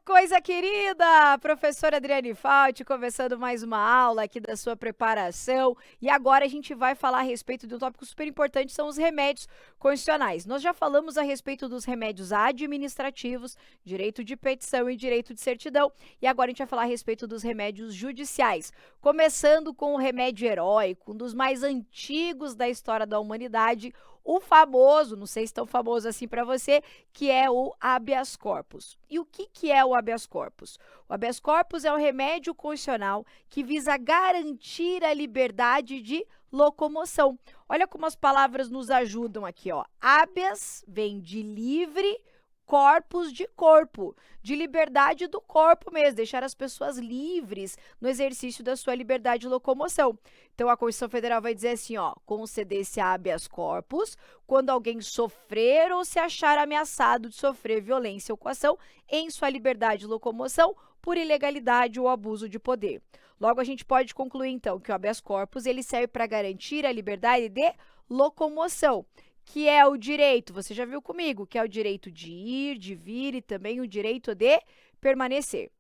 Coisa querida! Professora Adriane Falti, começando mais uma aula aqui da sua preparação. E agora a gente vai falar a respeito de um tópico super importante, são os remédios constitucionais. Nós já falamos a respeito dos remédios administrativos, direito de petição e direito de certidão. E agora a gente vai falar a respeito dos remédios judiciais. Começando com o remédio heróico, um dos mais antigos da história da humanidade, o famoso, não sei se tão famoso assim para você, que é o habeas corpus. E o que é o habeas corpus? O habeas corpus é um remédio constitucional que visa garantir a liberdade de locomoção. Olha como as palavras nos ajudam aqui, ó. Habeas vem de livre, corpus de corpo, de liberdade do corpo mesmo, deixar as pessoas livres no exercício da sua liberdade de locomoção. Então, a Constituição Federal vai dizer assim, ó, conceder-se habeas corpus quando alguém sofrer ou se achar ameaçado de sofrer violência ou coação em sua liberdade de locomoção por ilegalidade ou abuso de poder. Logo, a gente pode concluir, então, que o habeas corpus ele serve para garantir a liberdade de locomoção, que é o direito, você já viu comigo, que é o direito de ir, de vir e também o direito de permanecer.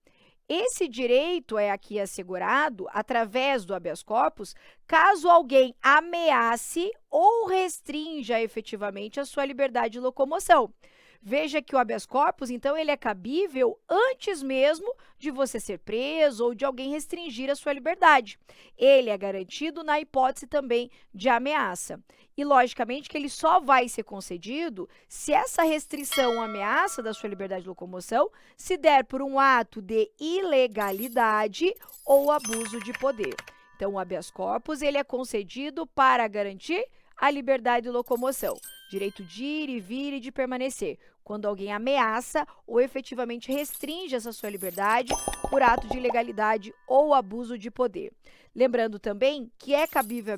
Esse direito é aqui assegurado através do habeas corpus caso alguém ameace ou restrinja efetivamente a sua liberdade de locomoção. Veja que o habeas corpus, então, ele é cabível antes mesmo de você ser preso ou de alguém restringir a sua liberdade. Ele é garantido na hipótese também de ameaça. E, logicamente, que ele só vai ser concedido se essa restrição ou ameaça da sua liberdade de locomoção se der por um ato de ilegalidade ou abuso de poder. Então, o habeas corpus ele é concedido para garantir a liberdade de locomoção, direito de ir e vir e de permanecer, quando alguém ameaça ou efetivamente restringe essa sua liberdade por ato de ilegalidade ou abuso de poder. Lembrando também que é cabível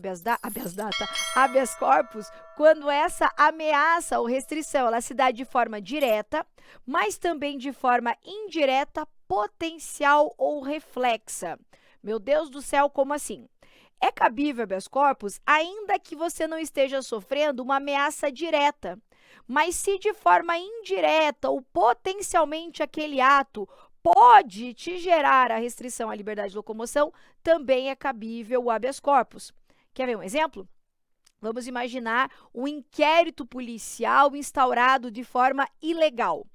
habeas corpus quando essa ameaça ou restrição ela se dá de forma direta, mas também de forma indireta, potencial ou reflexa. Meu Deus do céu, como assim? É cabível habeas corpus ainda que você não esteja sofrendo uma ameaça direta, mas se de forma indireta ou potencialmente aquele ato pode te gerar a restrição à liberdade de locomoção, também é cabível o habeas corpus. Quer ver um exemplo? Vamos imaginar um inquérito policial instaurado de forma ilegal.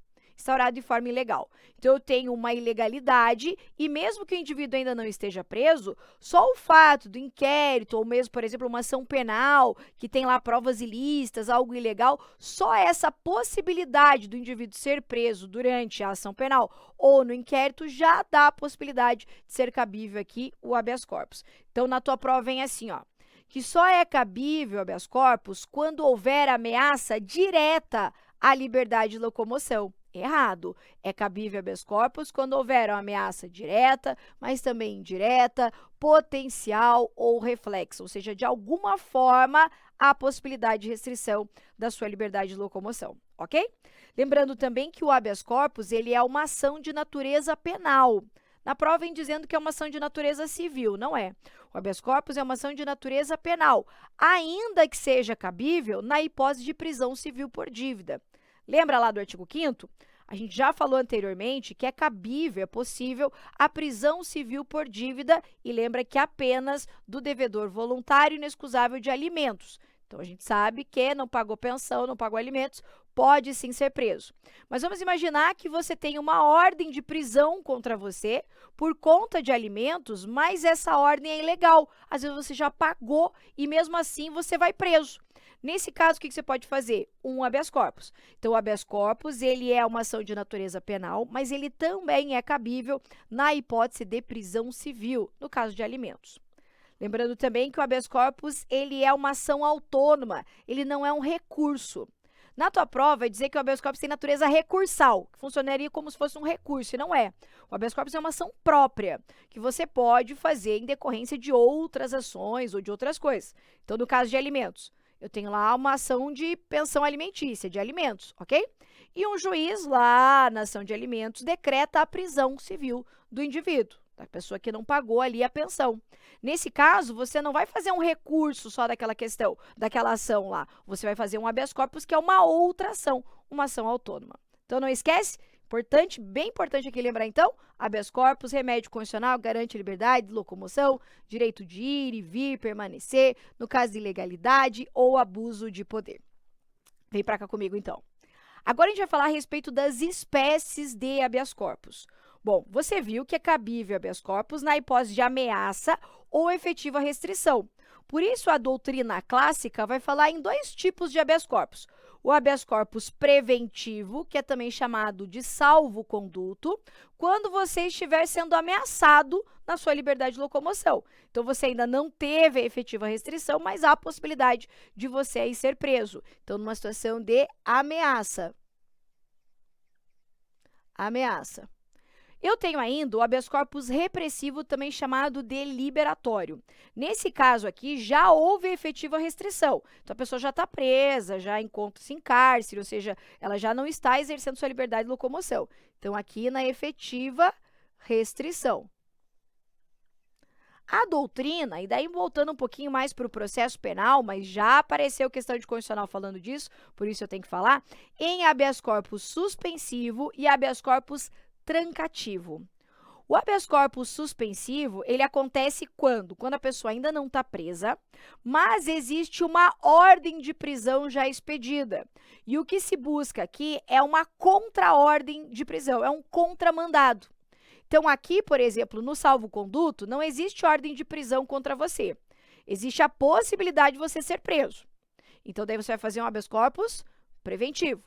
Então, eu tenho uma ilegalidade e mesmo que o indivíduo ainda não esteja preso, só o fato do inquérito ou mesmo, por exemplo, uma ação penal que tem lá provas ilícitas, algo ilegal, só essa possibilidade do indivíduo ser preso durante a ação penal ou no inquérito já dá a possibilidade de ser cabível aqui o habeas corpus. Então, na tua prova vem assim, ó, que só é cabível habeas corpus quando houver ameaça direta à liberdade de locomoção. Errado. É cabível habeas corpus quando houver uma ameaça direta, mas também indireta, potencial ou reflexa, ou seja, de alguma forma há possibilidade de restrição da sua liberdade de locomoção, ok? Lembrando também que o habeas corpus ele é uma ação de natureza penal. Na prova vem dizendo que é uma ação de natureza civil, não é. O habeas corpus é uma ação de natureza penal, ainda que seja cabível na hipótese de prisão civil por dívida. Lembra lá do artigo 5º? A gente já falou anteriormente que é cabível, é possível a prisão civil por dívida e lembra que apenas do devedor voluntário e inexcusável de alimentos. Então, a gente sabe que não pagou pensão, não pagou alimentos, pode sim ser preso. Mas vamos imaginar que você tem uma ordem de prisão contra você por conta de alimentos, mas essa ordem é ilegal. Às vezes você já pagou e mesmo assim você vai preso. Nesse caso, o que você pode fazer? Um habeas corpus. Então, o habeas corpus ele é uma ação de natureza penal, mas ele também é cabível na hipótese de prisão civil, no caso de alimentos. Lembrando também que o habeas corpus ele é uma ação autônoma, ele não é um recurso. Na tua prova, vai dizer que o habeas corpus tem natureza recursal, que funcionaria como se fosse um recurso, e não é. O habeas corpus é uma ação própria, que você pode fazer em decorrência de outras ações ou de outras coisas. Então, no caso de alimentos, eu tenho lá uma ação de pensão alimentícia, de alimentos, ok? E um juiz lá na ação de alimentos decreta a prisão civil do indivíduo, da pessoa que não pagou ali a pensão. Nesse caso, você não vai fazer um recurso só daquela questão, daquela ação lá. Você vai fazer um habeas corpus, que é uma outra ação, uma ação autônoma. Então, não esquece, Importante, bem importante aqui lembrar então, habeas corpus, remédio constitucional, garante liberdade de locomoção, direito de ir e vir, permanecer, no caso de ilegalidade ou abuso de poder. Vem para cá comigo então. Agora a gente vai falar a respeito das espécies de habeas corpus. Bom, você viu que é cabível habeas corpus na hipótese de ameaça ou efetiva restrição. Por isso, a doutrina clássica vai falar em dois tipos de habeas corpus. O habeas corpus preventivo, que é também chamado de salvo-conduto, quando você estiver sendo ameaçado na sua liberdade de locomoção. Então, você ainda não teve a efetiva restrição, mas há a possibilidade de você aí ser preso. Então, numa situação de ameaça. Ameaça. Eu tenho ainda o habeas corpus repressivo, também chamado de liberatório. Nesse caso aqui, já houve efetiva restrição. Então, a pessoa já está presa, já encontra-se em cárcere, ou seja, ela já não está exercendo sua liberdade de locomoção. Então, aqui na efetiva restrição. A doutrina, e daí voltando um pouquinho mais para o processo penal, mas já apareceu questão de constitucional falando disso, por isso eu tenho que falar, em habeas corpus suspensivo e habeas corpus trancativo. O habeas corpus suspensivo, ele acontece quando? Quando a pessoa ainda não está presa, mas existe uma ordem de prisão já expedida. E o que se busca aqui é uma contra-ordem de prisão, é um contramandado. Então, aqui, por exemplo, no salvo-conduto, não existe ordem de prisão contra você. Existe a possibilidade de você ser preso. Então, daí você vai fazer um habeas corpus preventivo.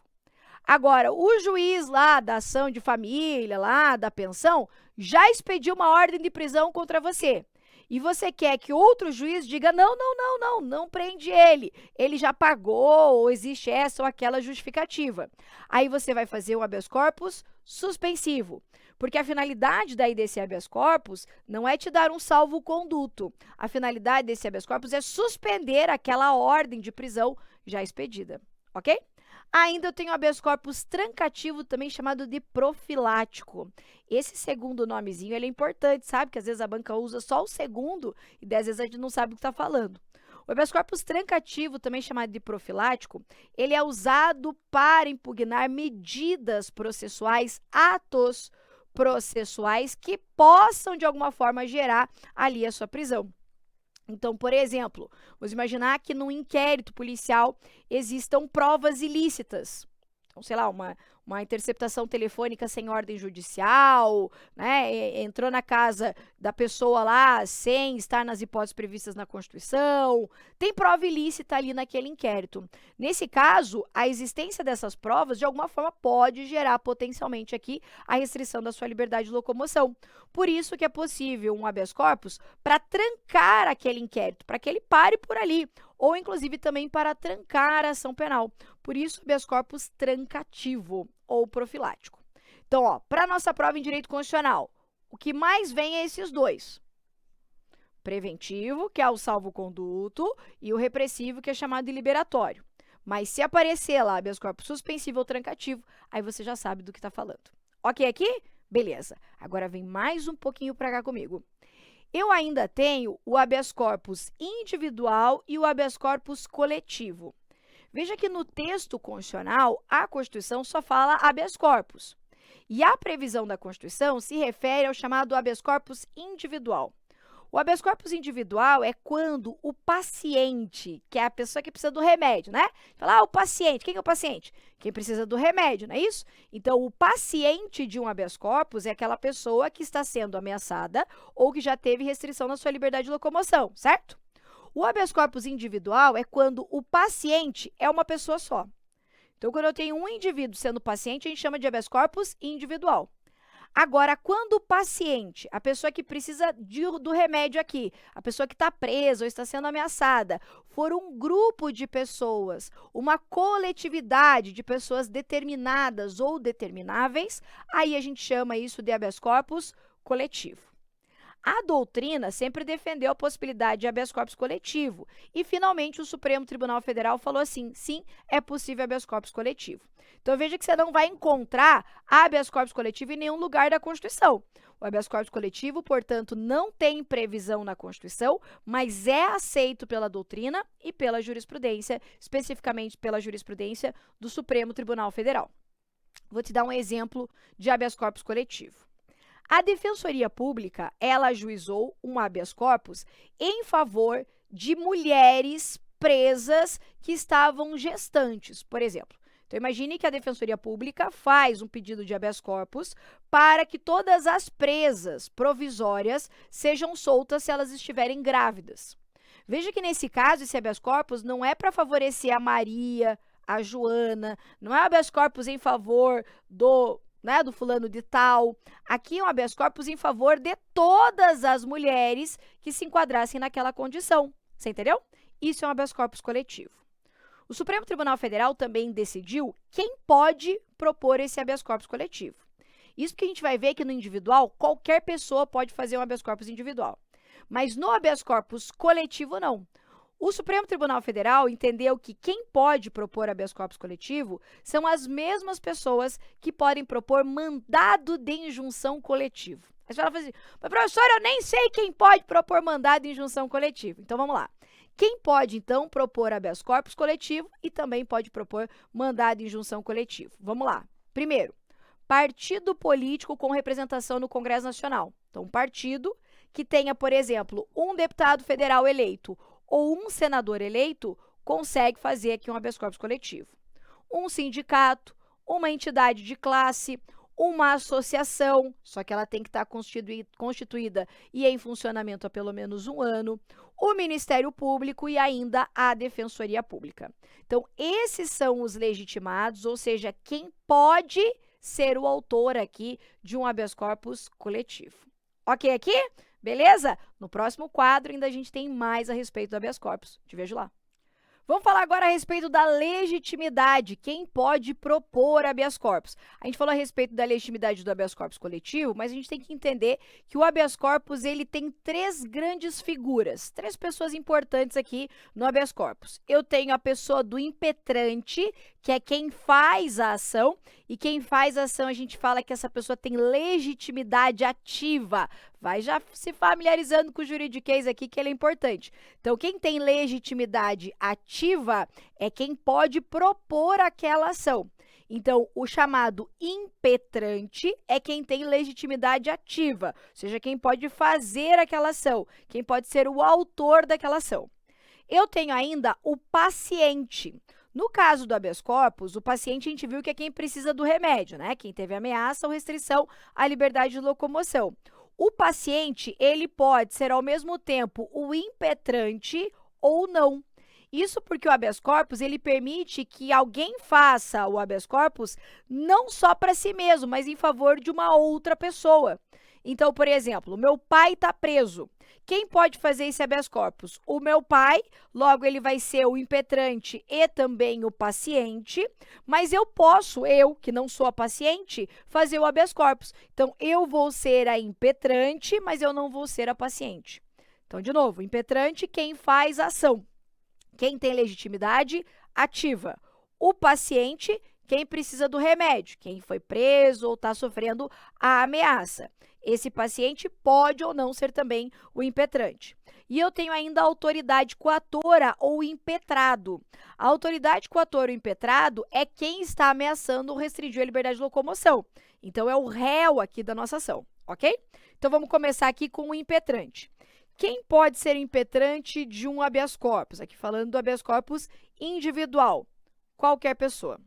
Agora, o juiz lá da ação de família, lá da pensão, já expediu uma ordem de prisão contra você. E você quer que outro juiz diga, não prende ele. Ele já pagou, ou existe essa ou aquela justificativa. Aí você vai fazer um habeas corpus suspensivo. Porque a finalidade daí desse habeas corpus não é te dar um salvo-conduto. A finalidade desse habeas corpus é suspender aquela ordem de prisão já expedida, ok? Ainda eu tenho habeas corpus trancativo, também chamado de profilático. Esse segundo nomezinho ele é importante, sabe? Que às vezes a banca usa só o segundo e às vezes a gente não sabe o que está falando. O habeas corpus trancativo, também chamado de profilático, ele é usado para impugnar medidas processuais, atos processuais que possam, de alguma forma, gerar ali a sua prisão. Então, por exemplo, vamos imaginar que num inquérito policial existam provas ilícitas. Então, sei lá, uma interceptação telefônica sem ordem judicial, né? Entrou na casa da pessoa lá sem estar nas hipóteses previstas na Constituição. Tem prova ilícita ali naquele inquérito. Nesse caso, a existência dessas provas, de alguma forma, pode gerar potencialmente aqui a restrição da sua liberdade de locomoção. Por isso que é possível um habeas corpus para trancar aquele inquérito, para que ele pare por ali, ou inclusive também para trancar a ação penal. Por isso, habeas corpus trancativo ou profilático. Então, ó, para a nossa prova em direito constitucional, o que mais vem é esses dois. Preventivo, que é o salvo-conduto, e o repressivo, que é chamado de liberatório. Mas se aparecer lá habeas corpus suspensivo ou trancativo, aí você já sabe do que está falando. Ok aqui? Beleza. Agora vem mais um pouquinho para cá comigo. Eu ainda tenho o habeas corpus individual e o habeas corpus coletivo. Veja que no texto constitucional, a Constituição só fala habeas corpus. E a previsão da Constituição se refere ao chamado habeas corpus individual. O habeas corpus individual é quando o paciente, que é a pessoa que precisa do remédio, né? Fala, o paciente, quem é o paciente? Quem precisa do remédio, não é isso? Então, o paciente de um habeas corpus é aquela pessoa que está sendo ameaçada ou que já teve restrição na sua liberdade de locomoção, certo? O habeas corpus individual é quando o paciente é uma pessoa só. Então, quando eu tenho um indivíduo sendo paciente, a gente chama de habeas corpus individual. Agora, quando o paciente, a pessoa que precisa do remédio aqui, a pessoa que está presa ou está sendo ameaçada, for um grupo de pessoas, uma coletividade de pessoas determinadas ou determináveis, aí a gente chama isso de habeas corpus coletivo. A doutrina sempre defendeu a possibilidade de habeas corpus coletivo e, finalmente, o Supremo Tribunal Federal falou assim, sim, é possível habeas corpus coletivo. Então, veja que você não vai encontrar habeas corpus coletivo em nenhum lugar da Constituição. O habeas corpus coletivo, portanto, não tem previsão na Constituição, mas é aceito pela doutrina e pela jurisprudência, especificamente pela jurisprudência do Supremo Tribunal Federal. Vou te dar um exemplo de habeas corpus coletivo. A Defensoria Pública, ela ajuizou um habeas corpus em favor de mulheres presas que estavam gestantes, por exemplo. Então, imagine que a Defensoria Pública faz um pedido de habeas corpus para que todas as presas provisórias sejam soltas se elas estiverem grávidas. Veja que, nesse caso, esse habeas corpus não é para favorecer a Maria, a Joana, não é habeas corpus em favor do fulano de tal. Aqui é um habeas corpus em favor de todas as mulheres que se enquadrassem naquela condição. Você entendeu? Isso é um habeas corpus coletivo. O Supremo Tribunal Federal também decidiu quem pode propor esse habeas corpus coletivo. Isso que a gente vai ver que no individual, qualquer pessoa pode fazer um habeas corpus individual. Mas no habeas corpus coletivo, não. O Supremo Tribunal Federal entendeu que quem pode propor habeas corpus coletivo são as mesmas pessoas que podem propor mandado de injunção coletivo. Aí você fala assim, mas professora, eu nem sei quem pode propor mandado de injunção coletivo. Então, vamos lá. Quem pode, então, propor habeas corpus coletivo e também pode propor mandado de injunção coletivo? Vamos lá. Primeiro, partido político com representação no Congresso Nacional. Então, um partido que tenha, por exemplo, um deputado federal eleito ou um senador eleito, consegue fazer aqui um habeas corpus coletivo. Um sindicato, uma entidade de classe, uma associação, só que ela tem que estar constituída e em funcionamento há pelo menos um ano, o Ministério Público e ainda a Defensoria Pública. Então, esses são os legitimados, ou seja, quem pode ser o autor aqui de um habeas corpus coletivo. Ok aqui? Beleza? No próximo quadro, ainda a gente tem mais a respeito do habeas corpus. Te vejo lá. Vamos falar agora a respeito da legitimidade. Quem pode propor habeas corpus? A gente falou a respeito da legitimidade do habeas corpus coletivo, mas a gente tem que entender que o habeas corpus ele tem três grandes figuras, três pessoas importantes aqui no habeas corpus. Eu tenho a pessoa do impetrante, que é quem faz a ação, e quem faz a ação a gente fala que essa pessoa tem legitimidade ativa. Vai já se familiarizando com o juridiquês aqui, que ele é importante. Então, quem tem legitimidade ativa é quem pode propor aquela ação. Então, o chamado impetrante é quem tem legitimidade ativa, ou seja, quem pode fazer aquela ação, quem pode ser o autor daquela ação. Eu tenho ainda o paciente. No caso do habeas corpus, o paciente a gente viu que é quem precisa do remédio, né? Quem teve ameaça ou restrição à liberdade de locomoção. O paciente, ele pode ser ao mesmo tempo o impetrante ou não. Isso porque o habeas corpus, ele permite que alguém faça o habeas corpus não só para si mesmo, mas em favor de uma outra pessoa. Então, por exemplo, o meu pai está preso. Quem pode fazer esse habeas corpus? O meu pai, logo ele vai ser o impetrante e também o paciente, mas eu posso, eu, que não sou a paciente, fazer o habeas corpus. Então, eu vou ser a impetrante, mas eu não vou ser a paciente. Então, de novo, impetrante, quem faz a ação. Quem tem legitimidade ativa. O paciente, quem precisa do remédio, quem foi preso ou está sofrendo a ameaça. Esse paciente pode ou não ser também o impetrante. E eu tenho ainda a autoridade coatora ou impetrado. A autoridade coatora ou impetrado é quem está ameaçando ou restringir a liberdade de locomoção. Então, é o réu aqui da nossa ação, ok? Então, vamos começar aqui com o impetrante. Quem pode ser impetrante de um habeas corpus? Aqui falando do habeas corpus individual. Qualquer pessoa.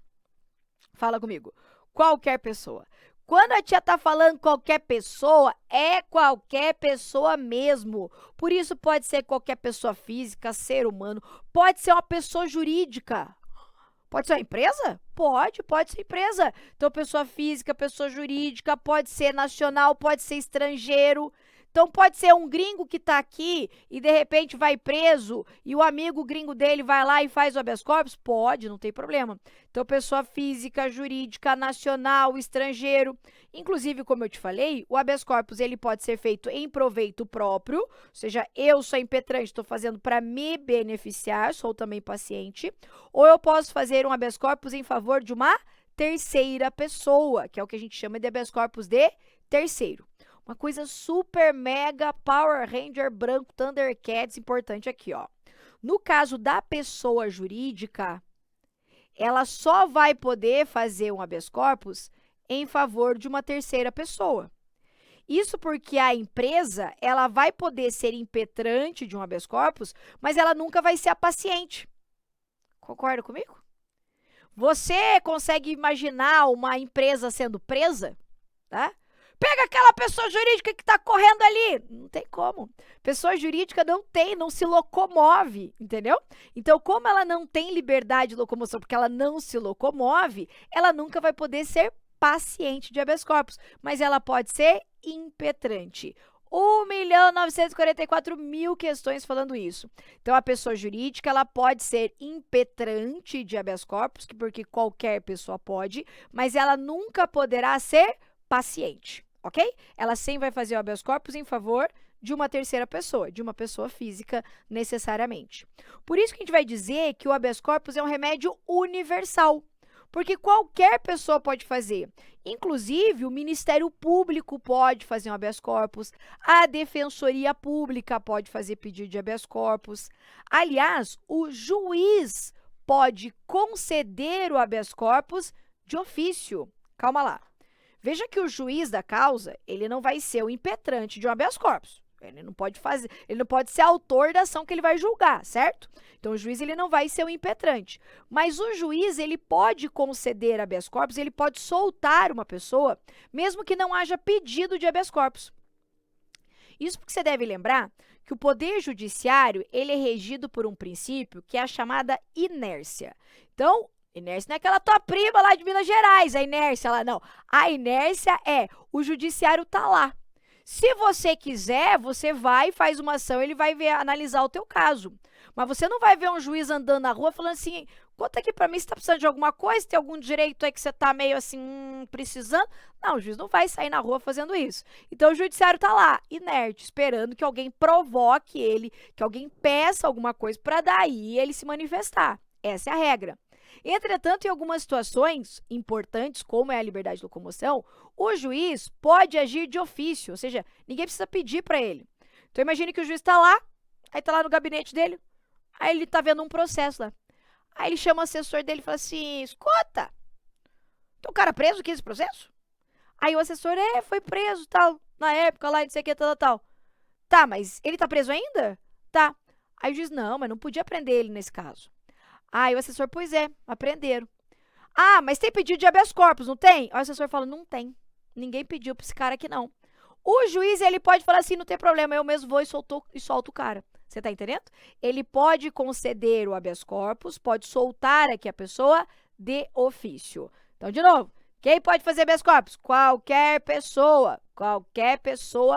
Fala comigo. Qualquer pessoa. Quando a tia está falando qualquer pessoa, é qualquer pessoa mesmo. Por isso, pode ser qualquer pessoa física, ser humano. Pode ser uma pessoa jurídica. Pode ser uma empresa? Pode ser empresa. Então, pessoa física, pessoa jurídica, pode ser nacional, pode ser estrangeiro. Então, pode ser um gringo que está aqui e, de repente, vai preso e o amigo gringo dele vai lá e faz o habeas corpus? Pode, não tem problema. Então, pessoa física, jurídica, nacional, estrangeiro. Inclusive, como eu te falei, o habeas corpus ele pode ser feito em proveito próprio, ou seja, eu sou impetrante, estou fazendo para me beneficiar, sou também paciente, ou eu posso fazer um habeas corpus em favor de uma terceira pessoa, que é o que a gente chama de habeas corpus de terceiro. Uma coisa super mega Power Ranger branco Thundercats importante aqui, ó. No caso da pessoa jurídica, ela só vai poder fazer um habeas corpus em favor de uma terceira pessoa. Isso porque a empresa, ela vai poder ser impetrante de um habeas corpus, mas ela nunca vai ser a paciente. Concorda comigo? Você consegue imaginar uma empresa sendo presa? Tá? Pega aquela pessoa jurídica que está correndo ali. Não tem como. Pessoa jurídica não se locomove, entendeu? Então, como ela não tem liberdade de locomoção, porque ela não se locomove, ela nunca vai poder ser paciente de habeas corpus, mas ela pode ser impetrante. 1.944.000 questões falando isso. Então, a pessoa jurídica, ela pode ser impetrante de habeas corpus, porque qualquer pessoa pode, mas ela nunca poderá ser paciente, ok? Ela sempre vai fazer o habeas corpus em favor de uma terceira pessoa, de uma pessoa física, necessariamente. Por isso que a gente vai dizer que o habeas corpus é um remédio universal, porque qualquer pessoa pode fazer. Inclusive, o Ministério Público pode fazer um habeas corpus, a Defensoria Pública pode fazer pedido de habeas corpus. Aliás, o juiz pode conceder o habeas corpus de ofício. Calma lá. Veja que o juiz da causa, ele não vai ser o impetrante de um habeas corpus. Ele não pode ser autor da ação que ele vai julgar, certo? Então, o juiz, ele não vai ser o impetrante. Mas o juiz, ele pode conceder habeas corpus, ele pode soltar uma pessoa, mesmo que não haja pedido de habeas corpus. Isso porque você deve lembrar que o Poder Judiciário, ele é regido por um princípio que é a chamada inércia. Então, inércia não é aquela tua prima lá de Minas Gerais, a inércia lá, não. A inércia é o judiciário tá lá. Se você quiser, você vai e faz uma ação, ele vai analisar o teu caso. Mas você não vai ver um juiz andando na rua falando assim, conta aqui pra mim se tá precisando de alguma coisa, tem algum direito aí que você tá meio assim, precisando. Não, o juiz não vai sair na rua fazendo isso. Então, o judiciário tá lá, inerte, esperando que alguém provoque ele, que alguém peça alguma coisa para daí ele se manifestar. Essa é a regra. Entretanto, em algumas situações importantes, como é a liberdade de locomoção, o juiz pode agir de ofício, ou seja, ninguém precisa pedir para ele. Então, imagine que o juiz está lá, aí está lá no gabinete dele, aí ele está vendo um processo lá. Aí ele chama o assessor dele e fala assim, escuta, tem um cara preso aqui nesse processo? Aí o assessor, foi preso, tal, na época lá, não sei o que, tal. Tá, mas ele está preso ainda? Tá. Aí o juiz, não, mas não podia prender ele nesse caso. Aí o assessor, pois é, aprenderam. Ah, mas tem pedido de habeas corpus, não tem? Aí o assessor fala, não tem. Ninguém pediu para esse cara aqui, não. O juiz, ele pode falar assim, não tem problema, eu mesmo vou e solto o cara. Você tá entendendo? Ele pode conceder o habeas corpus, pode soltar aqui a pessoa de ofício. Então, de novo, quem pode fazer habeas corpus? Qualquer pessoa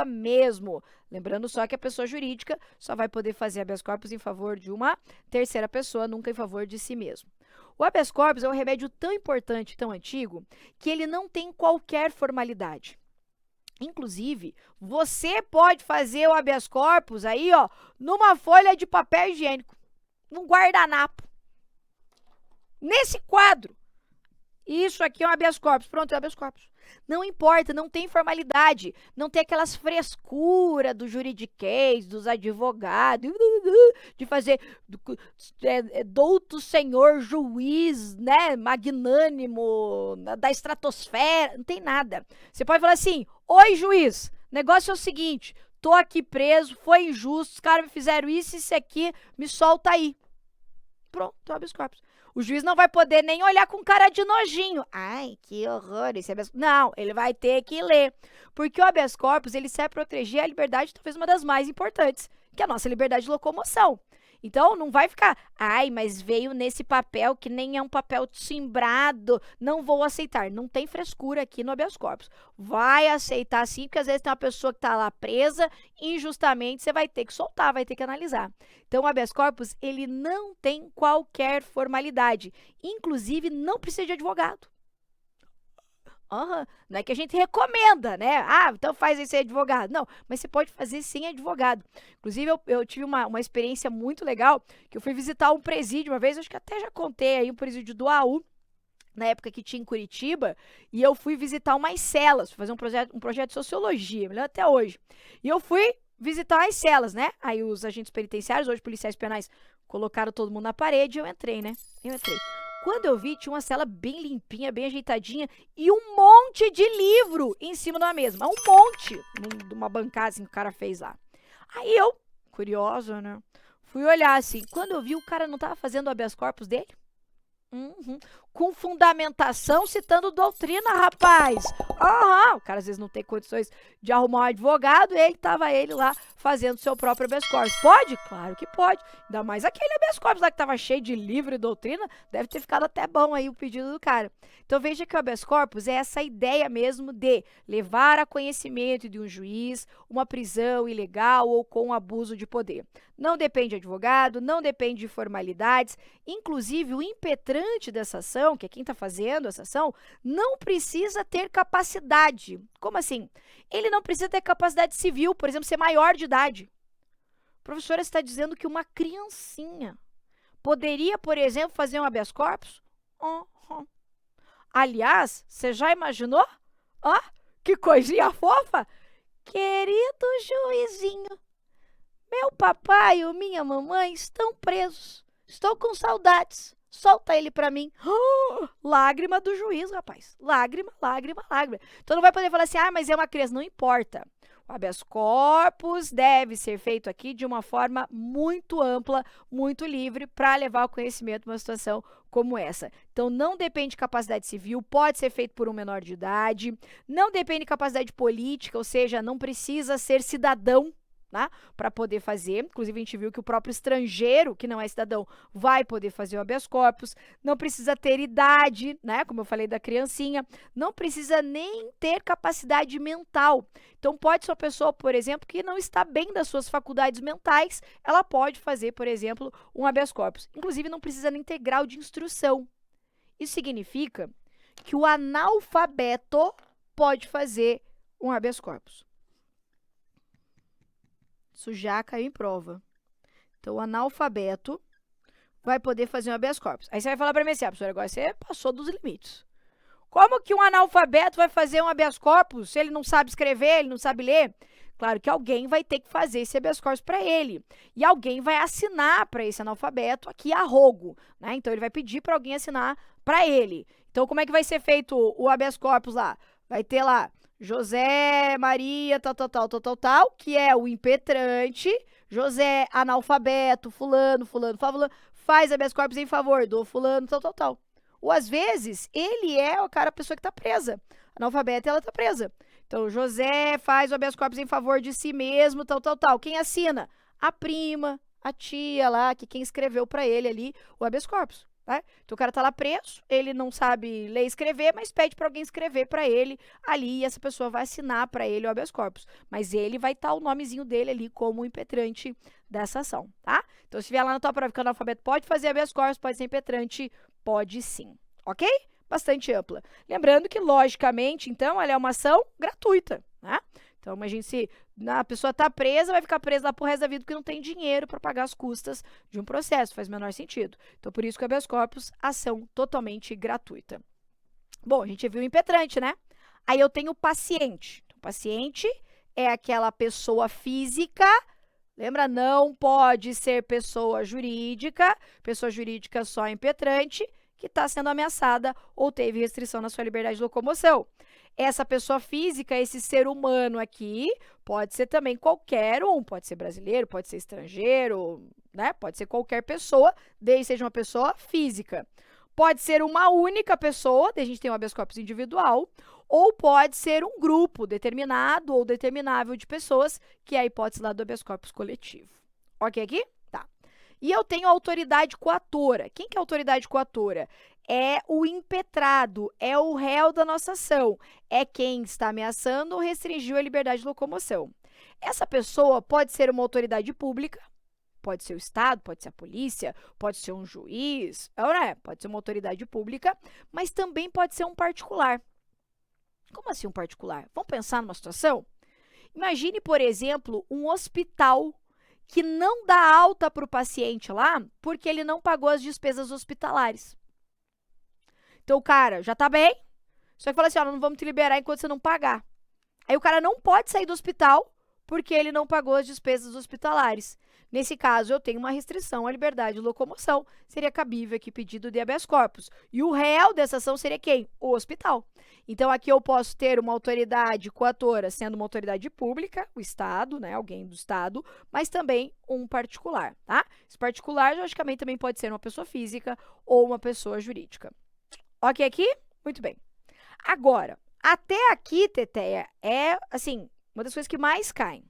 mesmo. Lembrando só que a pessoa jurídica só vai poder fazer habeas corpus em favor de uma terceira pessoa, nunca em favor de si mesmo. O habeas corpus é um remédio tão importante, tão antigo, que ele não tem qualquer formalidade. Inclusive, você pode fazer o habeas corpus aí, ó, numa folha de papel higiênico, num guardanapo. Nesse quadro. Isso aqui é um habeas corpus. Pronto, é um habeas corpus. Não importa, não tem formalidade, não tem aquelas frescuras do juridiquês, dos advogados, de fazer douto senhor juiz, né, magnânimo, da estratosfera, não tem nada. Você pode falar assim, oi juiz, negócio é o seguinte, tô aqui preso, foi injusto, os caras me fizeram isso e isso aqui, me solta aí. Pronto, é um habeas corpus. O juiz não vai poder nem olhar com cara de nojinho. Ai, que horror, esse habeas corpus. Não, ele vai ter que ler. Porque o habeas corpus, ele serve para proteger a liberdade, talvez uma das mais importantes, que é a nossa liberdade de locomoção. Então, não vai ficar, ai, mas veio nesse papel que nem é um papel timbrado, não vou aceitar. Não tem frescura aqui no habeas corpus. Vai aceitar sim, porque às vezes tem uma pessoa que está lá presa, injustamente, você vai ter que soltar, vai ter que analisar. Então, o habeas corpus, ele não tem qualquer formalidade. Inclusive, não precisa de advogado. Não é que a gente recomenda, né? Ah, então faz esse advogado. Não, mas você pode fazer sem advogado. Inclusive, eu tive uma experiência muito legal, que eu fui visitar um presídio uma vez, acho que até já contei aí, um presídio do AU, na época que tinha em Curitiba, e eu fui visitar umas celas, fui fazer um projeto de sociologia, me lembro até hoje. E eu fui visitar as celas, né? Aí os agentes penitenciários, hoje policiais penais, colocaram todo mundo na parede e eu entrei, né? Eu entrei. Quando eu vi, tinha uma cela bem limpinha, bem ajeitadinha e um monte de livro em cima de uma mesa. Mas um monte, de uma bancada assim, que o cara fez lá. Aí eu, curiosa, né? Fui olhar assim. Quando eu vi, o cara não estava fazendo o habeas corpus dele? Uhum. Com fundamentação, citando doutrina, rapaz. Aham. O cara às vezes não tem condições de arrumar um advogado, ele lá fazendo seu próprio habeas corpus. Pode? Claro que pode. Ainda mais aquele habeas corpus lá que estava cheio de livro e doutrina, deve ter ficado até bom aí o pedido do cara. Então veja que o habeas corpus é essa ideia mesmo de levar a conhecimento de um juiz uma prisão ilegal ou com abuso de poder. Não depende de advogado, não depende de formalidades, inclusive o impetrante dessa ação, que é quem está fazendo essa ação, não precisa ter capacidade. Como assim? Ele não precisa ter capacidade civil, por exemplo, ser maior de idade. A professora está dizendo que uma criancinha poderia, por exemplo, fazer um habeas corpus? Uhum. Aliás, você já imaginou? Ó, que coisinha fofa! Querido juizinho, meu papai ou minha mamãe estão presos. Estou com saudades. Solta ele pra mim. Lágrima do juiz, rapaz. Lágrima, lágrima, lágrima. Então não vai poder falar assim, mas é uma criança. Não importa. O habeas corpus deve ser feito aqui de uma forma muito ampla, muito livre, para levar ao conhecimento uma situação como essa. Então não depende de capacidade civil, pode ser feito por um menor de idade, não depende de capacidade política, ou seja, não precisa ser cidadão, né, para poder fazer. Inclusive, a gente viu que o próprio estrangeiro, que não é cidadão, vai poder fazer o habeas corpus. Não precisa ter idade, né, como eu falei da criancinha. Não precisa nem ter capacidade mental. Então, pode ser uma pessoa, por exemplo, que não está bem das suas faculdades mentais, ela pode fazer, por exemplo, um habeas corpus. Inclusive, não precisa nem ter grau de instrução. Isso significa que o analfabeto pode fazer um habeas corpus. Isso já caiu em prova. Então, o analfabeto vai poder fazer um habeas corpus. Aí você vai falar para mim assim, professor, agora você passou dos limites. Como que um analfabeto vai fazer um habeas corpus se ele não sabe escrever, ele não sabe ler? Claro que alguém vai ter que fazer esse habeas corpus para ele. E alguém vai assinar para esse analfabeto aqui a rogo, né? Então, ele vai pedir para alguém assinar para ele. Então, como é que vai ser feito o habeas corpus lá? Vai ter lá José, Maria, tal, que é o impetrante. José, analfabeto, fulano, faz habeas corpus em favor do fulano, tal. Ou às vezes, ele é a pessoa que está presa. Analfabeta, ela está presa. Então, José faz o habeas corpus em favor de si mesmo, tal. Quem assina? A prima, a tia lá, que quem escreveu para ele ali o habeas corpus. Né? Então, o cara tá lá preso, ele não sabe ler e escrever, mas pede para alguém escrever para ele ali e essa pessoa vai assinar para ele o habeas corpus. Mas ele vai estar o nomezinho dele ali como impetrante dessa ação, tá? Então, se vier lá na tua prova que o analfabeto pode fazer habeas corpus, pode ser impetrante, pode sim, ok? Bastante ampla. Lembrando que, logicamente, então, ela é uma ação gratuita, né? Então, imagine se a pessoa está presa, vai ficar presa lá pro resto da vida porque não tem dinheiro para pagar as custas de um processo, faz o menor sentido. Então, por isso que o habeas corpus, ação totalmente gratuita. Bom, a gente viu o impetrante, né? Aí eu tenho o paciente. O paciente é aquela pessoa física, lembra? Não pode ser pessoa jurídica só impetrante, que está sendo ameaçada ou teve restrição na sua liberdade de locomoção. Essa pessoa física, esse ser humano aqui, pode ser também qualquer um, pode ser brasileiro, pode ser estrangeiro, né? Pode ser qualquer pessoa, desde que seja uma pessoa física. Pode ser uma única pessoa, daí a gente tem um habeas corpus individual, ou pode ser um grupo determinado ou determinável de pessoas, que é a hipótese lá do habeas corpus coletivo. Ok aqui? Tá. E eu tenho a autoridade coatora. Quem que é a autoridade coatora? É o impetrado, é o réu da nossa ação, é quem está ameaçando ou restringiu a liberdade de locomoção. Essa pessoa pode ser uma autoridade pública, pode ser o Estado, pode ser a polícia, pode ser um juiz, né? Pode ser uma autoridade pública, mas também pode ser um particular. Como assim um particular? Vamos pensar numa situação? Imagine, por exemplo, um hospital que não dá alta para o paciente lá porque ele não pagou as despesas hospitalares. Então, o cara já tá bem, só que fala assim, não vamos te liberar enquanto você não pagar. Aí o cara não pode sair do hospital porque ele não pagou as despesas hospitalares. Nesse caso, eu tenho uma restrição à liberdade de locomoção. Seria cabível aqui pedido de habeas corpus. E o réu dessa ação seria quem? O hospital. Então, aqui eu posso ter uma autoridade coatora sendo uma autoridade pública, o Estado, né, alguém do Estado, mas também um particular, tá? Esse particular, logicamente, também pode ser uma pessoa física ou uma pessoa jurídica. Ok aqui? Muito bem. Agora, até aqui, Teteia, é, assim, uma das coisas que mais caem.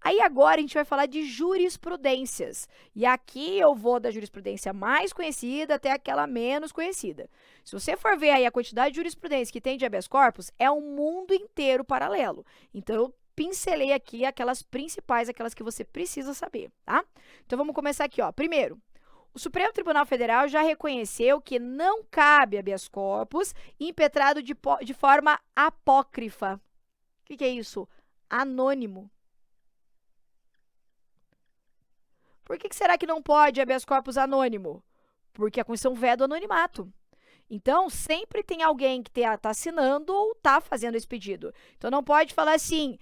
Aí agora a gente vai falar de jurisprudências. E aqui eu vou da jurisprudência mais conhecida até aquela menos conhecida. Se você for ver aí a quantidade de jurisprudência que tem de habeas corpus, é um mundo inteiro paralelo. Então eu pincelei aqui aquelas principais, aquelas que você precisa saber, tá? Então vamos começar aqui, ó. Primeiro, o Supremo Tribunal Federal já reconheceu que não cabe habeas corpus impetrado de forma apócrifa. O que é isso? Anônimo. Por que será que não pode habeas corpus anônimo? Porque a Constituição veda o anonimato. Então, sempre tem alguém que está assinando ou está fazendo esse pedido. Então, não pode falar assim,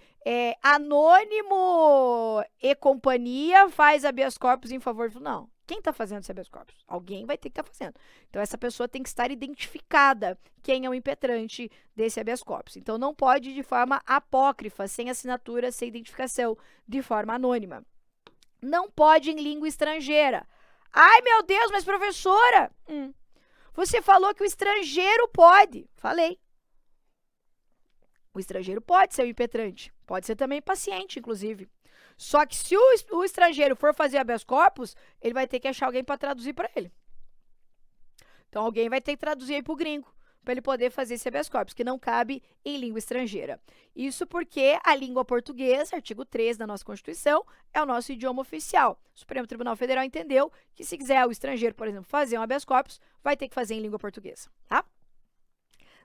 anônimo e companhia faz habeas corpus em favor do... Não. Quem está fazendo esse habeas corpus? Alguém vai ter que estar fazendo. Então, essa pessoa tem que estar identificada quem é o impetrante desse habeas corpus. Então, não pode de forma apócrifa, sem assinatura, sem identificação, de forma anônima. Não pode em língua estrangeira. Ai, meu Deus, mas professora, você falou que o estrangeiro pode. Falei. O estrangeiro pode ser o impetrante. Pode ser também paciente, inclusive. Só que se o estrangeiro for fazer habeas corpus, ele vai ter que achar alguém para traduzir para ele. Então, alguém vai ter que traduzir aí para o gringo, para ele poder fazer esse habeas corpus, que não cabe em língua estrangeira. Isso porque a língua portuguesa, artigo 3 da nossa Constituição, é o nosso idioma oficial. O Supremo Tribunal Federal entendeu que se quiser o estrangeiro, por exemplo, fazer um habeas corpus, vai ter que fazer em língua portuguesa, tá?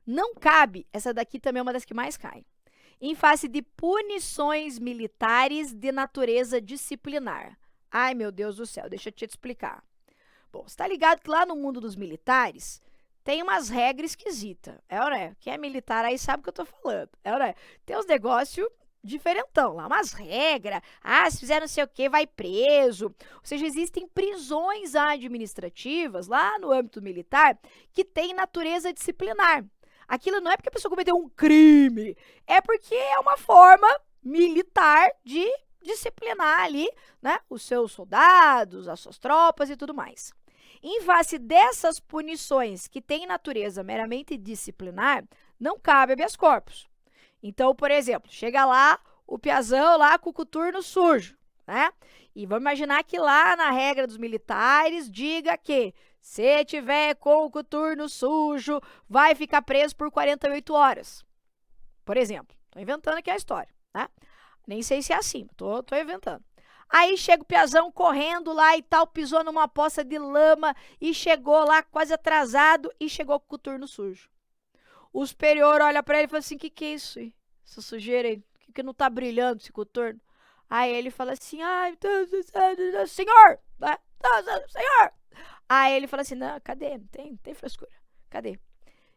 Não cabe, essa daqui também é uma das que mais caem, em face de punições militares de natureza disciplinar. Ai, meu Deus do céu, deixa eu te explicar. Bom, você está ligado que lá no mundo dos militares tem umas regras esquisitas, né? Quem é militar aí sabe o que eu tô falando, né? Tem uns negócios diferentão lá, umas regras, se fizer não sei o que, vai preso. Ou seja, existem prisões administrativas lá no âmbito militar que tem natureza disciplinar. Aquilo não é porque a pessoa cometeu um crime, é porque é uma forma militar de disciplinar ali, né, os seus soldados, as suas tropas e tudo mais. Em face dessas punições que têm natureza meramente disciplinar, não cabe habeas corpus. Então, por exemplo, chega lá o piazão lá com o coturno sujo, né? E vamos imaginar que lá na regra dos militares diga que se tiver com o coturno sujo, vai ficar preso por 48 horas. Por exemplo, estou inventando aqui a história, né? Nem sei se é assim, tô inventando. Aí chega o piazão correndo lá e tal, pisou numa poça de lama e chegou lá quase atrasado e chegou com o coturno sujo. O superior olha para ele e fala assim, que é isso aí? Essa sujeira aí, que não tá brilhando esse coturno? Aí ele fala assim, ai, senhor, né? Senhor. Aí ele fala assim, não, cadê? Não tem frescura, cadê?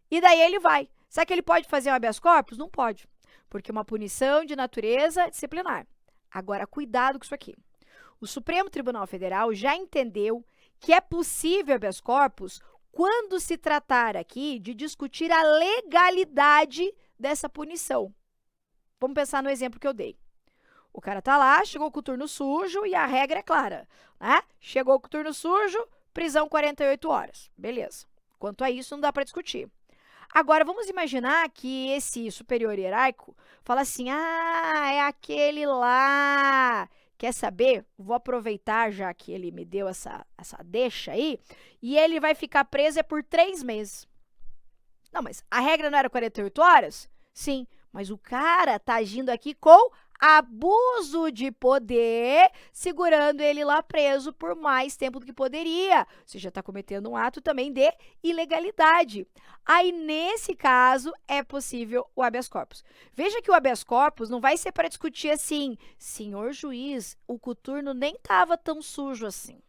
E daí ele vai. Será que ele pode fazer um habeas corpus? Não pode, porque é uma punição de natureza disciplinar. Agora, cuidado com isso aqui. O Supremo Tribunal Federal já entendeu que é possível habeas corpus quando se tratar aqui de discutir a legalidade dessa punição. Vamos pensar no exemplo que eu dei. O cara tá lá, chegou com o turno sujo e a regra é clara, né? Chegou com o turno sujo, prisão 48 horas. Beleza. Quanto a isso, não dá para discutir. Agora, vamos imaginar que esse superior hierárquico fala assim, é aquele lá. Quer saber? Vou aproveitar já que ele me deu essa deixa aí, e ele vai ficar preso por 3 meses. Não, mas a regra não era 48 horas? Sim, mas o cara tá agindo aqui com abuso de poder, segurando ele lá preso por mais tempo do que poderia. Você já está cometendo um ato também de ilegalidade. Aí, nesse caso, é possível o habeas corpus. Veja que o habeas corpus não vai ser para discutir assim, senhor juiz, o coturno nem estava tão sujo assim.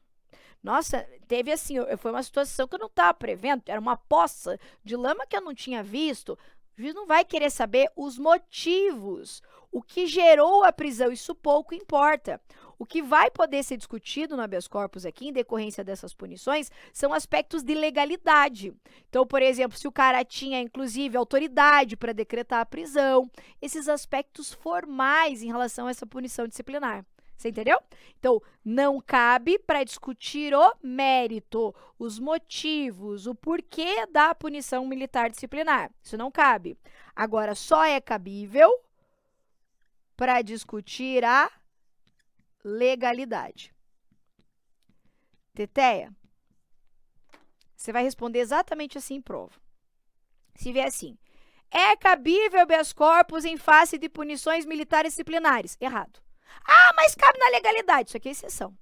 Nossa, teve assim, foi uma situação que eu não estava prevendo, era uma poça de lama que eu não tinha visto. O juiz não vai querer saber os motivos, o que gerou a prisão, isso pouco importa. O que vai poder ser discutido no habeas corpus aqui, em decorrência dessas punições, são aspectos de legalidade. Então, por exemplo, se o cara tinha, inclusive, autoridade para decretar a prisão, esses aspectos formais em relação a essa punição disciplinar. Você entendeu? Então, não cabe para discutir o mérito, os motivos, o porquê da punição militar disciplinar. Isso não cabe. Agora, só é cabível para discutir a legalidade. Teteia, você vai responder exatamente assim em prova. Se vier assim, é cabível habeas corpus em face de punições militares disciplinares? Errado. Ah, mas cabe na legalidade. Isso aqui é exceção.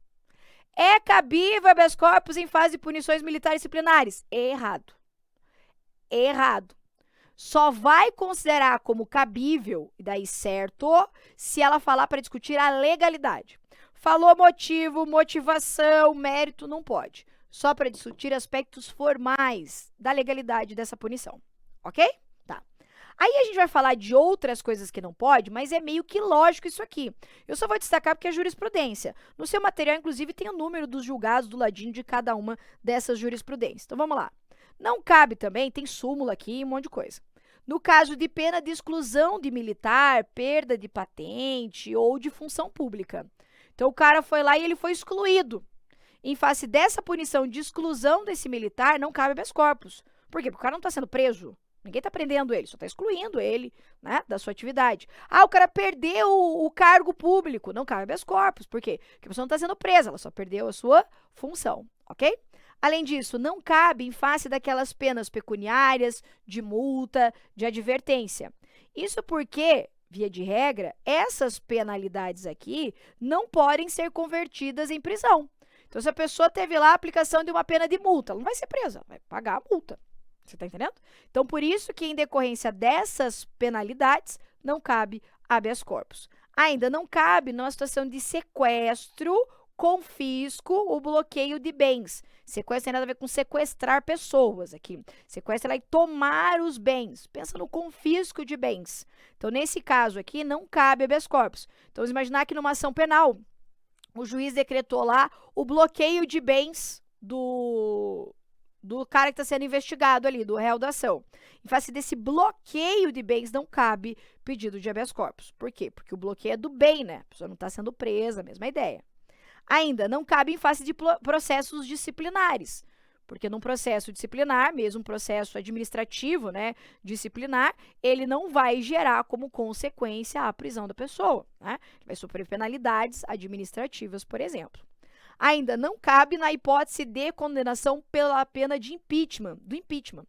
É cabível habeas corpus em face de punições militares disciplinares? Errado. Errado. Só vai considerar como cabível, e daí certo, se ela falar para discutir a legalidade. Falou motivo, motivação, mérito, não pode. Só para discutir aspectos formais da legalidade dessa punição. Ok? Tá. Aí a gente vai falar de outras coisas que não pode, mas é meio que lógico isso aqui. Eu só vou destacar porque é jurisprudência. No seu material, inclusive, tem o número dos julgados do ladinho de cada uma dessas jurisprudências. Então, vamos lá. Não cabe também, tem súmula aqui e um monte de coisa. No caso de pena de exclusão de militar, perda de patente ou de função pública. Então, o cara foi lá e ele foi excluído. Em face dessa punição de exclusão desse militar, não cabe habeas corpus. Por quê? Porque o cara não está sendo preso. Ninguém está prendendo ele, só está excluindo ele, né, da sua atividade. Ah, o cara perdeu o cargo público. Não cabe habeas corpus. Por quê? Porque a pessoa não está sendo presa, ela só perdeu a sua função, ok? Além disso, não cabe em face daquelas penas pecuniárias, de multa, de advertência. Isso porque, via de regra, essas penalidades aqui não podem ser convertidas em prisão. Então, se a pessoa teve lá a aplicação de uma pena de multa, ela não vai ser presa, vai pagar a multa. Você está entendendo? Então, por isso que, em decorrência dessas penalidades, não cabe habeas corpus. Ainda não cabe numa situação de sequestro, confisco ou bloqueio de bens. Sequestro tem nada a ver com sequestrar pessoas aqui. Sequestro é tomar os bens. Pensa no confisco de bens. Então, nesse caso aqui, não cabe habeas corpus. Então, vamos imaginar que numa ação penal, o juiz decretou lá o bloqueio de bens do cara que está sendo investigado ali, do réu da ação. Em face desse bloqueio de bens, não cabe pedido de habeas corpus. Por quê? Porque o bloqueio é do bem, né? A pessoa não está sendo presa, mesma ideia. Ainda não cabe em face de processos disciplinares, porque num processo disciplinar, mesmo um processo administrativo, né, disciplinar, ele não vai gerar como consequência a prisão da pessoa, né? Vai sofrer penalidades administrativas, por exemplo. Ainda não cabe na hipótese de condenação pela pena de impeachment, do impeachment.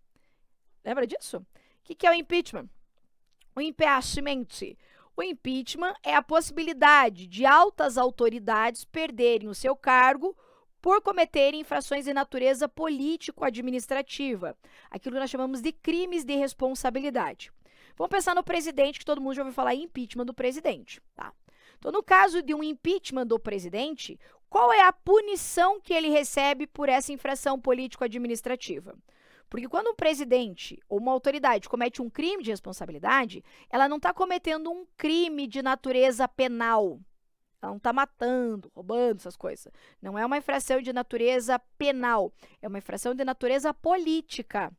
Lembra disso? O que é o impeachment? O impeachment. O impeachment é a possibilidade de altas autoridades perderem o seu cargo por cometerem infrações de natureza político-administrativa, aquilo que nós chamamos de crimes de responsabilidade. Vamos pensar no presidente, que todo mundo já ouviu falar em impeachment do presidente, tá? Então, no caso de um impeachment do presidente, qual é a punição que ele recebe por essa infração político-administrativa? Porque quando um presidente ou uma autoridade comete um crime de responsabilidade, ela não está cometendo um crime de natureza penal. Ela não está matando, roubando, essas coisas. Não é uma infração de natureza penal, é uma infração de natureza política.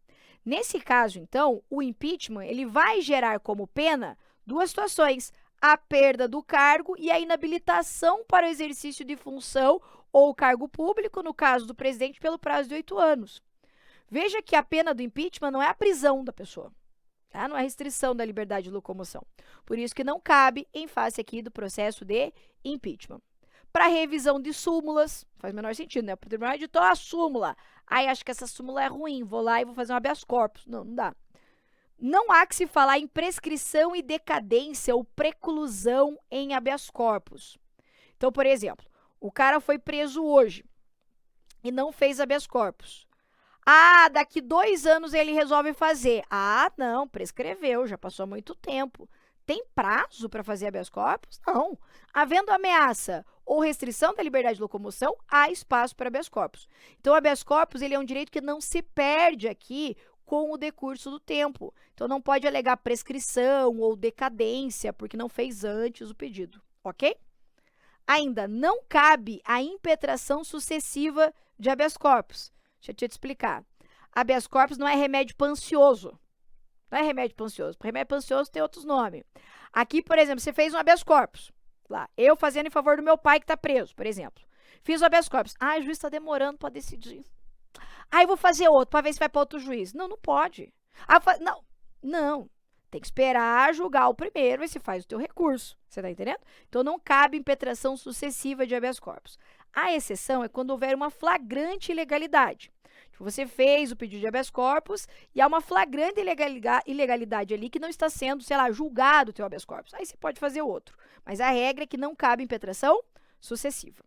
Nesse caso, então, o impeachment ele vai gerar como pena duas situações: a perda do cargo e a inabilitação para o exercício de função ou cargo público, no caso do presidente, pelo prazo de 8 anos. Veja que a pena do impeachment não é a prisão da pessoa, tá? Não é a restrição da liberdade de locomoção. Por isso que não cabe em face aqui do processo de impeachment. Para revisão de súmulas, faz o menor sentido, né? O tribunal editou a súmula. Aí acho que essa súmula é ruim, vou lá e vou fazer um habeas corpus. Não, não dá. Não há que se falar em prescrição e decadência ou preclusão em habeas corpus. Então, por exemplo, o cara foi preso hoje e não fez habeas corpus. Ah, daqui 2 anos ele resolve fazer. Ah, não, prescreveu, já passou muito tempo. Tem prazo para fazer habeas corpus? Não. Havendo ameaça ou restrição da liberdade de locomoção, há espaço para habeas corpus. Então, o habeas corpus ele é um direito que não se perde aqui com o decurso do tempo. Então, não pode alegar prescrição ou decadência, porque não fez antes o pedido, ok? Ainda, não cabe a impetração sucessiva de habeas corpus. Deixa eu te explicar. Habeas corpus não é remédio para ansioso. Não é remédio para ansioso. Remédio para ansioso tem outros nomes. Aqui, por exemplo, você fez um habeas corpus. Lá, eu fazendo em favor do meu pai que está preso, por exemplo. Fiz o habeas corpus. Ah, o juiz está demorando para decidir. Ah, eu vou fazer outro para ver se vai para outro juiz. Não, não pode. Ah, não. Tem que esperar julgar o primeiro e se faz o teu recurso. Você está entendendo? Então, não cabe impetração sucessiva de habeas corpus. A exceção é quando houver uma flagrante ilegalidade. Tipo, você fez o pedido de habeas corpus e há uma flagrante ilegalidade ali que não está sendo, sei lá, julgado o teu habeas corpus. Aí você pode fazer outro. Mas a regra é que não cabe impetração sucessiva.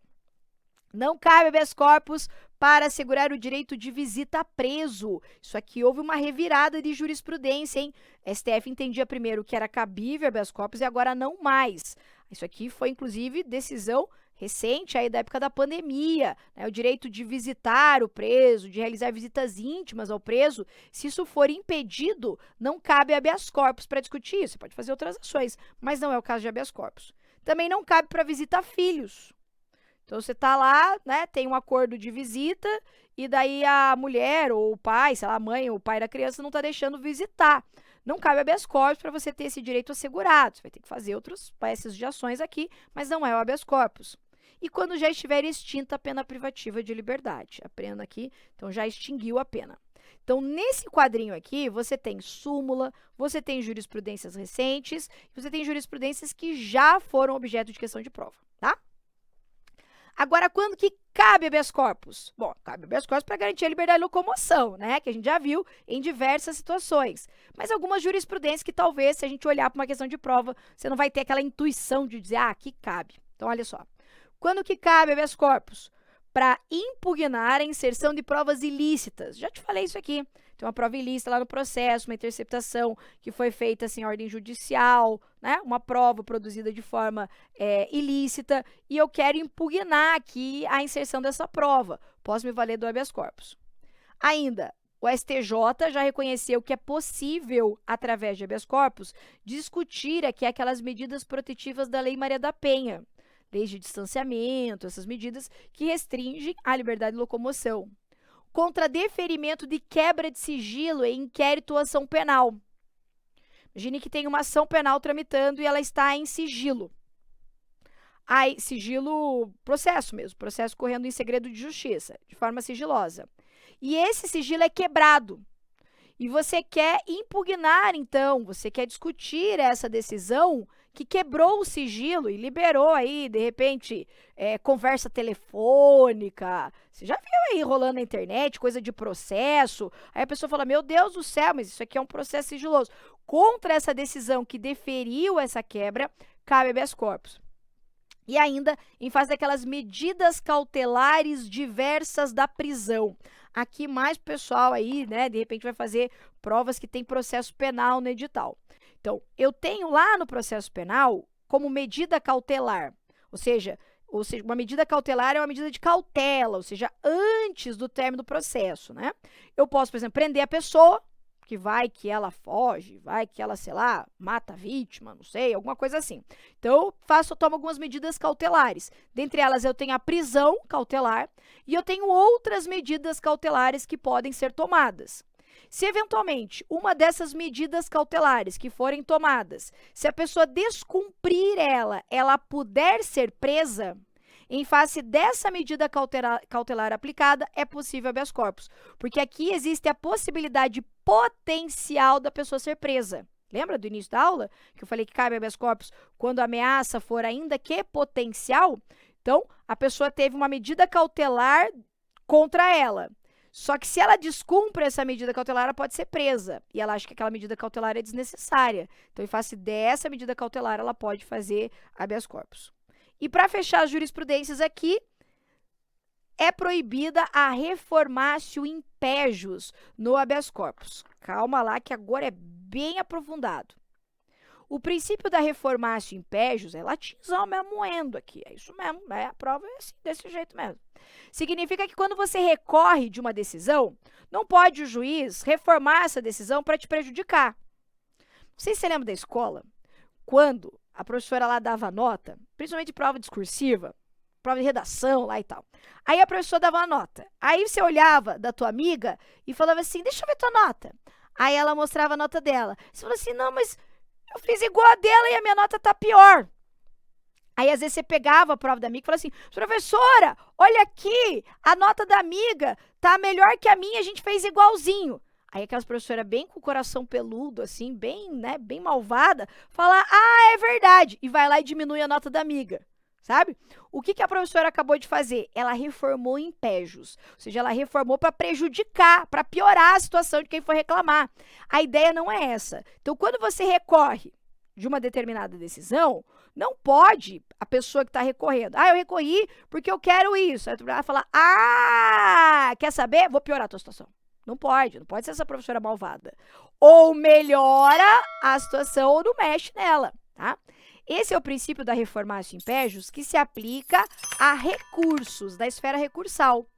Não cabe habeas corpus para assegurar o direito de visita a preso. Isso aqui houve uma revirada de jurisprudência, hein? STF entendia primeiro que era cabível habeas corpus e agora não mais. Isso aqui foi, inclusive, decisão recente aí da época da pandemia, né? O direito de visitar o preso, de realizar visitas íntimas ao preso. Se isso for impedido, não cabe habeas corpus para discutir isso. Você pode fazer outras ações, mas não é o caso de habeas corpus. Também não cabe para visitar filhos. Então, você está lá, né, tem um acordo de visita e daí a mulher ou o pai, sei lá, a mãe ou o pai da criança não está deixando visitar. Não cabe habeas corpus para você ter esse direito assegurado. Você vai ter que fazer outras espécies de ações aqui, mas não é o habeas corpus. E quando já estiver extinta a pena privativa de liberdade. A pena aqui, então, já extinguiu a pena. Então, nesse quadrinho aqui, você tem súmula, você tem jurisprudências recentes, você tem jurisprudências que já foram objeto de questão de prova, tá? Agora, quando que cabe habeas corpus? Bom, cabe habeas corpus para garantir a liberdade de locomoção, né? Que a gente já viu em diversas situações. Mas algumas jurisprudências que talvez, se a gente olhar para uma questão de prova, você não vai ter aquela intuição de dizer, ah, aqui cabe. Então, olha só. Quando que cabe habeas corpus? Para impugnar a inserção de provas ilícitas. Já te falei isso aqui. Tem uma prova ilícita lá no processo, uma interceptação que foi feita sem ordem judicial, né? Uma prova produzida de forma ilícita e eu quero impugnar aqui a inserção dessa prova. Posso me valer do habeas corpus. Ainda, o STJ já reconheceu que é possível, através de habeas corpus, discutir aqui aquelas medidas protetivas da Lei Maria da Penha. Leis de distanciamento, essas medidas que restringem a liberdade de locomoção. Contra deferimento de quebra de sigilo em inquérito ou ação penal. Imagine que tem uma ação penal tramitando e ela está em sigilo. Aí, sigilo, processo mesmo, processo correndo em segredo de justiça, de forma sigilosa. E esse sigilo é quebrado. E você quer impugnar, então, você quer discutir essa decisão que quebrou o sigilo e liberou aí, de repente, conversa telefônica. Você já viu aí rolando na internet, coisa de processo. Aí a pessoa fala, meu Deus do céu, mas isso aqui é um processo sigiloso. Contra essa decisão que deferiu essa quebra, cabe habeas corpus. E ainda, em face daquelas medidas cautelares diversas da prisão. Aqui mais pessoal aí, né, de repente vai fazer provas que tem processo penal no edital. Então, eu tenho lá no processo penal como medida cautelar, ou seja, uma medida cautelar é uma medida de cautela, ou seja, antes do término do processo, né? Eu posso, por exemplo, prender a pessoa, que vai que ela foge, vai que ela, sei lá, mata a vítima, não sei, alguma coisa assim. Então, eu tomo algumas medidas cautelares. Dentre elas, eu tenho a prisão cautelar e eu tenho outras medidas cautelares que podem ser tomadas. Se, eventualmente, uma dessas medidas cautelares que forem tomadas, se a pessoa descumprir ela puder ser presa, em face dessa medida cautelar aplicada, é possível habeas corpus. Porque aqui existe a possibilidade potencial da pessoa ser presa. Lembra do início da aula? Que eu falei que cabe habeas corpus quando a ameaça for ainda que potencial? Então, a pessoa teve uma medida cautelar contra ela. Só que se ela descumpre essa medida cautelar, ela pode ser presa. E ela acha que aquela medida cautelar é desnecessária. Então, em face dessa medida cautelar, ela pode fazer habeas corpus. E para fechar as jurisprudências aqui, é proibida a reformatio impejus no habeas corpus. Calma lá que agora é bem aprofundado. O princípio da reformatio impejus é latinzão mesmo moendo aqui. É isso mesmo, né? A prova é assim, desse jeito mesmo. Significa que quando você recorre de uma decisão, não pode o juiz reformar essa decisão para te prejudicar. Não sei se você lembra da escola, quando a professora lá dava nota, principalmente prova discursiva, prova de redação lá e tal. Aí a professora dava uma nota. Aí você olhava da tua amiga e falava assim, deixa eu ver tua nota. Aí ela mostrava a nota dela. Você falou assim, não, mas eu fiz igual a dela e a minha nota tá pior. Aí, às vezes, você pegava a prova da amiga e falava assim, professora, olha aqui, a nota da amiga tá melhor que a minha, a gente fez igualzinho. Aí, aquelas professoras bem com o coração peludo, assim, bem, né, bem malvada, fala, ah, é verdade, e vai lá e diminui a nota da amiga, sabe? O que a professora acabou de fazer? Ela reformou em pejos, ou seja, ela reformou para prejudicar, para piorar a situação de quem for reclamar. A ideia não é essa. Então, quando você recorre de uma determinada decisão, não pode a pessoa que está recorrendo. Ah, eu recorri porque eu quero isso. Aí tu vai falar, ah, quer saber? Vou piorar a tua situação. Não pode ser essa professora malvada. Ou melhora a situação ou não mexe nela, tá? Esse é o princípio da reformatio impejus que se aplica a recursos da esfera recursal.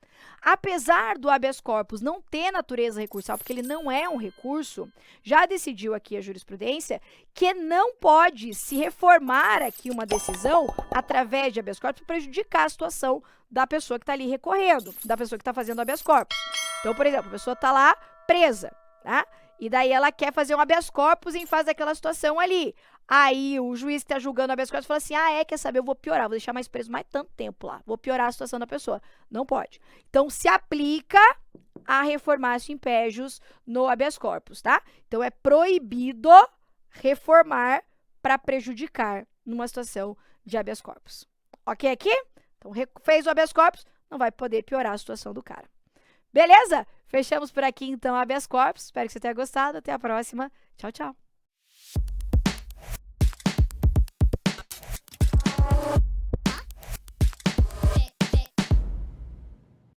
Apesar do habeas corpus não ter natureza recursal, porque ele não é um recurso, já decidiu aqui a jurisprudência que não pode se reformar aqui uma decisão através de habeas corpus para prejudicar a situação da pessoa que está ali recorrendo, da pessoa que está fazendo habeas corpus. Então, por exemplo, a pessoa está lá presa, tá? E daí ela quer fazer um habeas corpus em face daquela situação ali. Aí o juiz que está julgando o habeas corpus fala assim, quer saber, eu vou piorar, vou deixar mais preso mais tanto tempo lá, vou piorar a situação da pessoa. Não pode. Então, se aplica a reformatio impejus no habeas corpus, tá? Então, é proibido reformar para prejudicar numa situação de habeas corpus. Ok aqui? Então, fez o habeas corpus, não vai poder piorar a situação do cara. Beleza? Fechamos por aqui, então, habeas corpus. Espero que você tenha gostado. Até a próxima. Tchau, tchau.